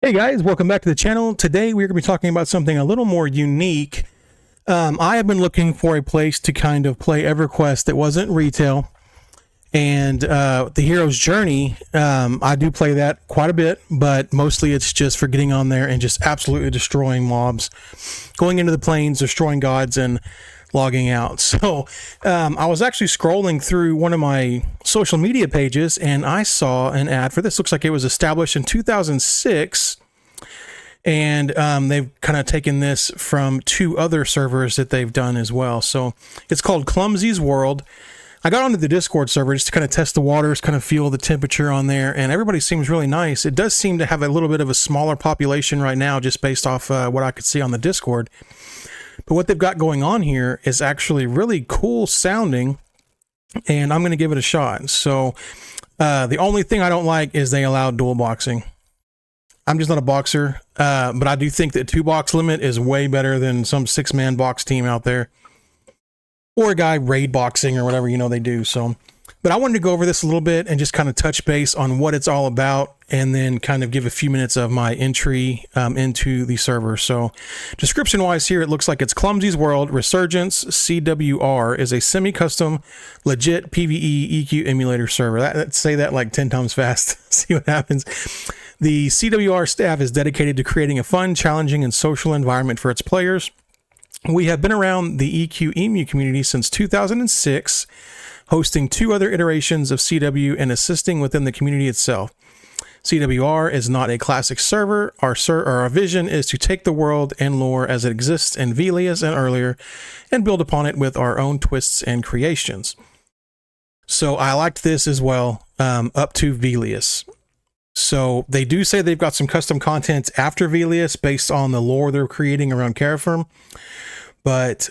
Hey guys, welcome back to the channel. Today we're going to be talking about something a little more unique. I have been looking for a place to kind of play EverQuest that wasn't retail, and the Hero's Journey, I do play that quite a bit, but mostly it's just for getting on there and just absolutely destroying mobs, going into the plains, destroying gods, and logging out. So I was actually scrolling through one of my social media pages and I saw an ad for this. Looks like it was established in 2006, and they've kind of taken this from two other servers that they've done as well. So it's called Clumsy's World. I got onto the Discord server just to kind of test the waters, kind of feel the temperature on there, and everybody seems really nice. It does seem to have a little bit of a smaller population right now, just based off what I could see on the Discord. But what they've got going on here is actually really cool sounding, and I'm going to give it a shot. So the only thing I don't like is they allow dual boxing. I'm just not a boxer, but I do think that 2-box limit is way better than some 6-man box team out there, or a guy raid boxing or whatever, they do. So, but I wanted to go over this a little bit and just kind of touch base on what it's all about, and then kind of give a few minutes of my entry into the server. So description wise here, it looks like it's Clumsy's World. Resurgence CWR is a semi-custom legit PvE EQ emulator server. Say that like 10 times fast. See what happens. The CWR staff is dedicated to creating a fun, challenging, and social environment for its players. We have been around the EQ EMU community since 2006, hosting 2 other iterations of CW and assisting within the community itself. CWR is not a classic server. Our vision is to take the world and lore as it exists in Velius and earlier, and build upon it with our own twists and creations. So I liked this as well, up to Velius. So they do say they've got some custom content after Velius based on the lore they're creating around Carafirm, but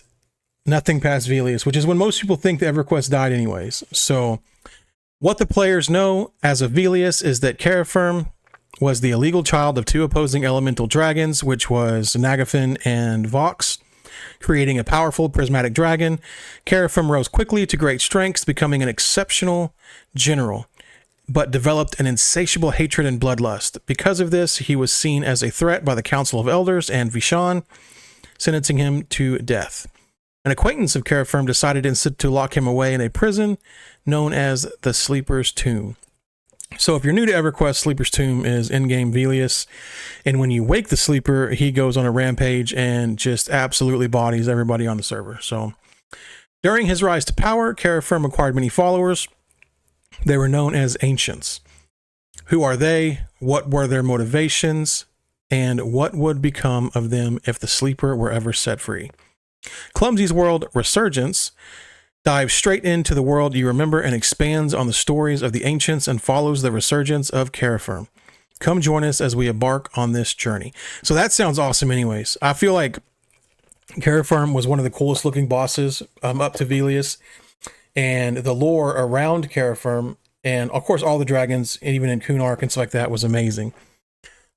nothing past Velius, which is when most people think the EverQuest died anyways. So what the players know as of Velius is that Carafirm was the illegal child of 2 opposing elemental dragons, which was Nagafin and Vox, creating a powerful prismatic dragon. Carafirm rose quickly to great strengths, becoming an exceptional general, but developed an insatiable hatred and bloodlust. Because of this, he was seen as a threat by the Council of Elders and Vishan, sentencing him to death. An acquaintance of Carafirm decided instead to lock him away in a prison known as the Sleeper's Tomb. So if you're new to EverQuest, Sleeper's Tomb is in-game Velius, and when you wake the Sleeper, he goes on a rampage and just absolutely bodies everybody on the server. So during his rise to power, Carafirm acquired many followers. They were known as Ancients. Who are they? What were their motivations? And what would become of them if the Sleeper were ever set free? Clumsy's World Resurgence dives straight into the world you remember and expands on the stories of the Ancients and follows the resurgence of Carafirm. Come join us as we embark on this journey. So that sounds awesome anyways. I feel like Carafirm was one of the coolest looking bosses up to Velius, and the lore around Carafirm, and of course all the dragons, and even in Kunark and stuff like that, was amazing.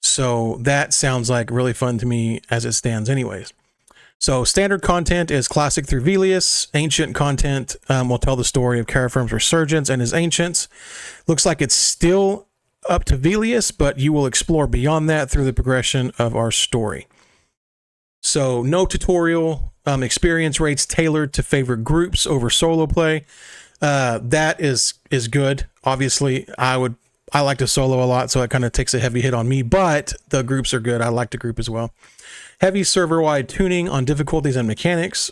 So that sounds like really fun to me as it stands anyways. So standard content is classic through Velius. Ancient content will tell the story of Carafirm's resurgence and his ancients. Looks like it's still up to Velius, but you will explore beyond that through the progression of our story. So no tutorial, experience rates tailored to favor groups over solo play. That is good. Obviously, I like to solo a lot, so it kind of takes a heavy hit on me, but the groups are good. I like to group as well. Heavy server-wide tuning on difficulties and mechanics.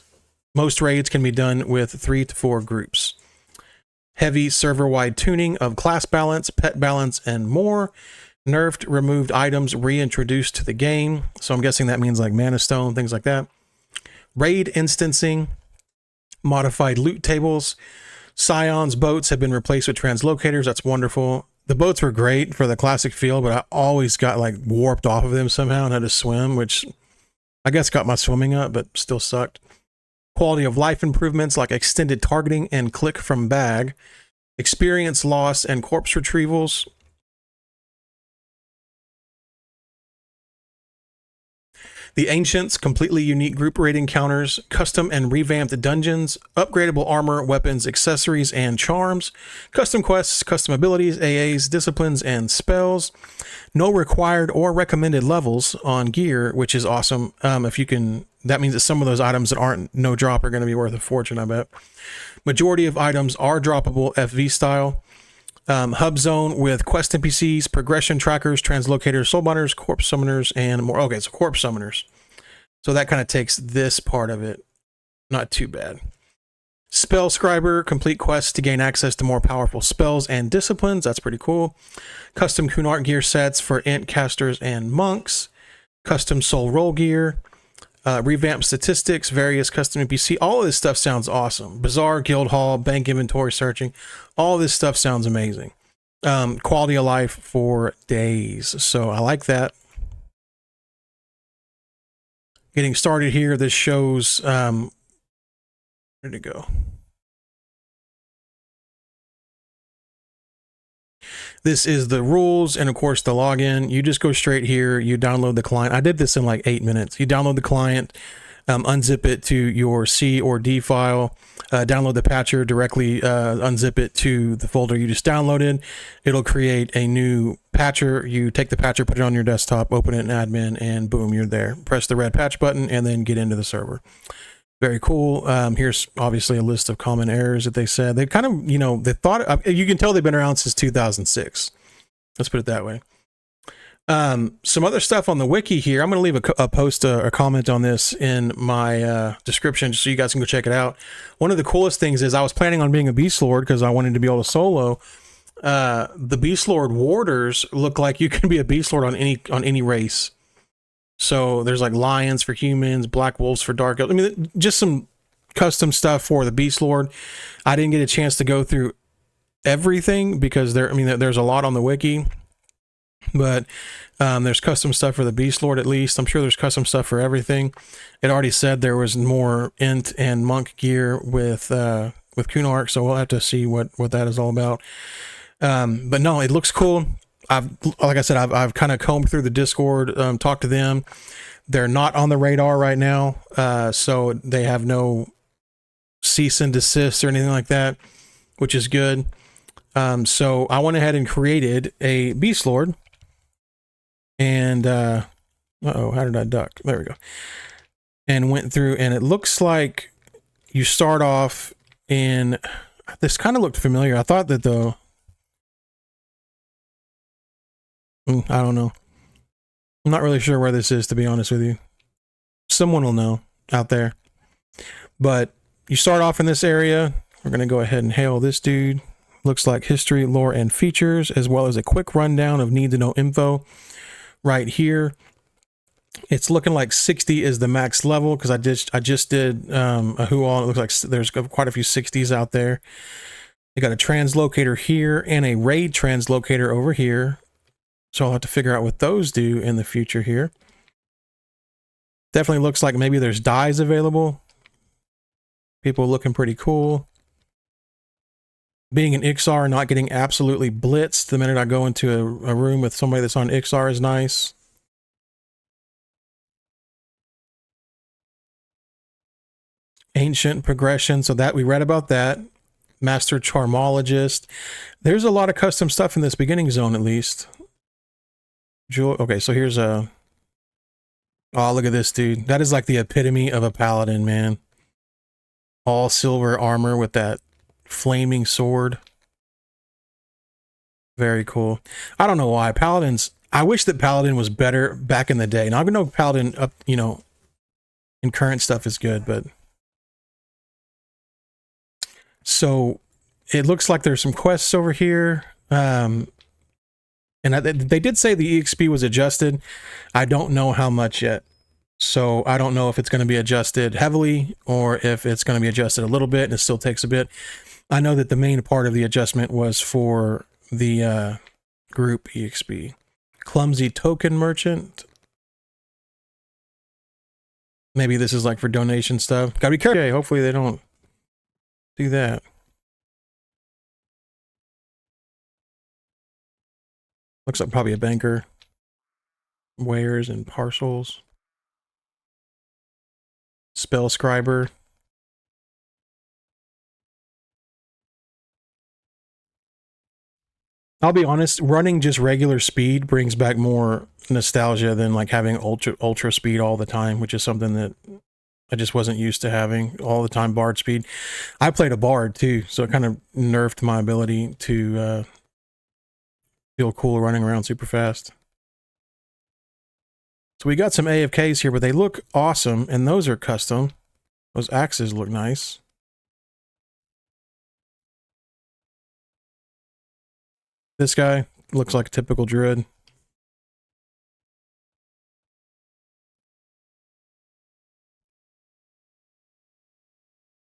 Most raids can be done with 3 to 4 groups. Heavy server-wide tuning of class balance, pet balance, and more. Nerfed, removed items reintroduced to the game. So I'm guessing that means like Mana Stone, things like that. Raid instancing. Modified loot tables. Scion's boats have been replaced with translocators. That's wonderful. The boats were great for the classic feel, but I always got like warped off of them somehow and had to swim, which I guess got my swimming up, but still sucked. Quality of life improvements like extended targeting and click from bag. Experience loss and corpse retrievals. The Ancients, completely unique group raid encounters, custom and revamped dungeons, upgradable armor, weapons, accessories, and charms, custom quests, custom abilities, AAs, disciplines, and spells. No required or recommended levels on gear, which is awesome. If you can, that means that some of those items that aren't no drop are going to be worth a fortune, I bet. Majority of items are droppable FV style. Hub zone with quest NPCs, progression trackers, translocators, soul binders, corpse summoners, and more. Okay, so corpse summoners. So that kind of takes this part of it. Not too bad. Spell scriber, complete quests to gain access to more powerful spells and disciplines. That's pretty cool. Custom Kunart gear sets for int casters and monks. Custom soul roll gear. Revamped statistics, various custom NPC. All of this stuff sounds awesome. Bazaar, guild hall, bank inventory searching. All this stuff sounds amazing. Quality of life for days. So I like that. Getting started here. This shows, where'd it go? This is the rules and of course the login. You just go straight here. You download the client. I did this in like 8 minutes. You download the client, unzip it to your C or D file, download the patcher directly, unzip it to the folder you just downloaded. It'll create a new patcher. You take the patcher, put it on your desktop, open it in admin, and boom, you're there. Press the red patch button and then get into the server. Very cool. Here's obviously a list of common errors that they said. They kind of, you know, they thought, you can tell they've been around since 2006. Let's put it that way. Some other stuff on the wiki here. I'm going to leave a post, a comment on this in my description just so you guys can go check it out. One of the coolest things is I was planning on being a Beast Lord because I wanted to be able to solo. The Beast Lord warders look like you can be a Beast Lord on any race. So there's like lions for humans, black wolves for dark elves. I mean, just some custom stuff for the Beast Lord. I didn't get a chance to go through everything because there's a lot on the wiki, but there's custom stuff for the Beast Lord at least. I'm sure there's custom stuff for everything. It already said there was more int and monk gear with Kunark, so we'll have to see what that is all about. But no, it looks cool. Like I said, I've kind of combed through the Discord, talked to them. They're not on the radar right now, so they have no cease and desist or anything like that, which is good. So I went ahead and created a Beast Lord, and uh-oh, how did I duck? There we go. And went through, and it looks like you start off in. This kind of looked familiar. I thought that the. I don't know. I'm not really sure where this is, to be honest with you. Someone will know out there. But you start off in this area. We're going to go ahead and hail this dude. Looks like history, lore, and features, as well as a quick rundown of need to know info right here. It's looking like 60 is the max level because I just did a who all. It looks like there's quite a few 60s out there. They got a translocator here and a raid translocator over here. So I'll have to figure out what those do in the future here. Definitely looks like maybe there's dyes available. People looking pretty cool. Being an Ixar, not getting absolutely blitzed the minute I go into a room with somebody that's on Ixar is nice. Ancient progression, so that we read about that. Master Charmologist. There's a lot of custom stuff in this beginning zone, at least. Okay, so here's a. Oh, look at this dude. That is like the epitome of a paladin, man. All silver armor with that flaming sword. Very cool. I don't know why paladins. I wish that paladin was better back in the day. Now I know paladin up, you know, in current stuff is good, but. So it looks like there's some quests over here. And they did say the EXP was adjusted. I don't know how much yet. So I don't know if it's going to be adjusted heavily or if it's going to be adjusted a little bit and it still takes a bit. I know that the main part of the adjustment was for the group EXP. Clumsy token merchant. Maybe this is like for donation stuff. Gotta be careful. Okay, hopefully they don't do that. Looks like probably a banker. Wares and parcels. Spell Scriber. I'll be honest, running just regular speed brings back more nostalgia than like having ultra speed all the time, which is something that I just wasn't used to having all the time. Bard speed. I played a Bard too, so it kind of nerfed my ability to feel cool running around super fast. So we got some AFKs here, but they look awesome, and those are custom. Those axes look nice. This guy looks like a typical druid.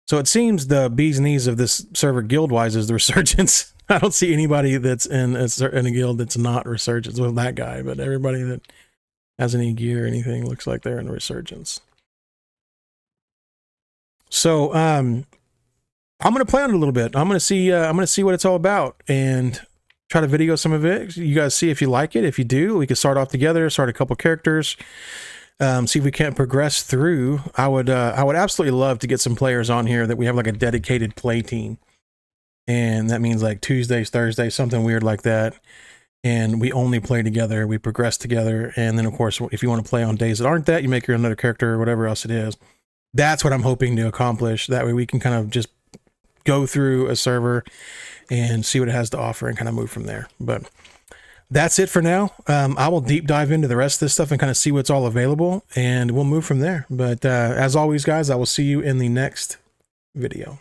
So it seems the bee's knees of this server guild-wise is the Resurgence. I don't see anybody that's in a guild that's not Resurgence with that guy, but everybody that has any gear or anything looks like they're in Resurgence. So I'm gonna play on it a little bit. I'm gonna see what it's all about and try to video some of it. You guys see if you like it. If you do, we can start off together, start a couple characters, see if we can't progress through. I would absolutely love to get some players on here that we have like a dedicated play team. And that means like Tuesdays, Thursdays, something weird like that. And we only play together, we progress together. And then of course, if you want to play on days that aren't that, you make your another character or whatever else it is. That's what I'm hoping to accomplish. That way we can kind of just go through a server and see what it has to offer and kind of move from there. But that's it for now. I will deep dive into the rest of this stuff and kind of see what's all available, and we'll move from there. But as always, guys, I will see you in the next video.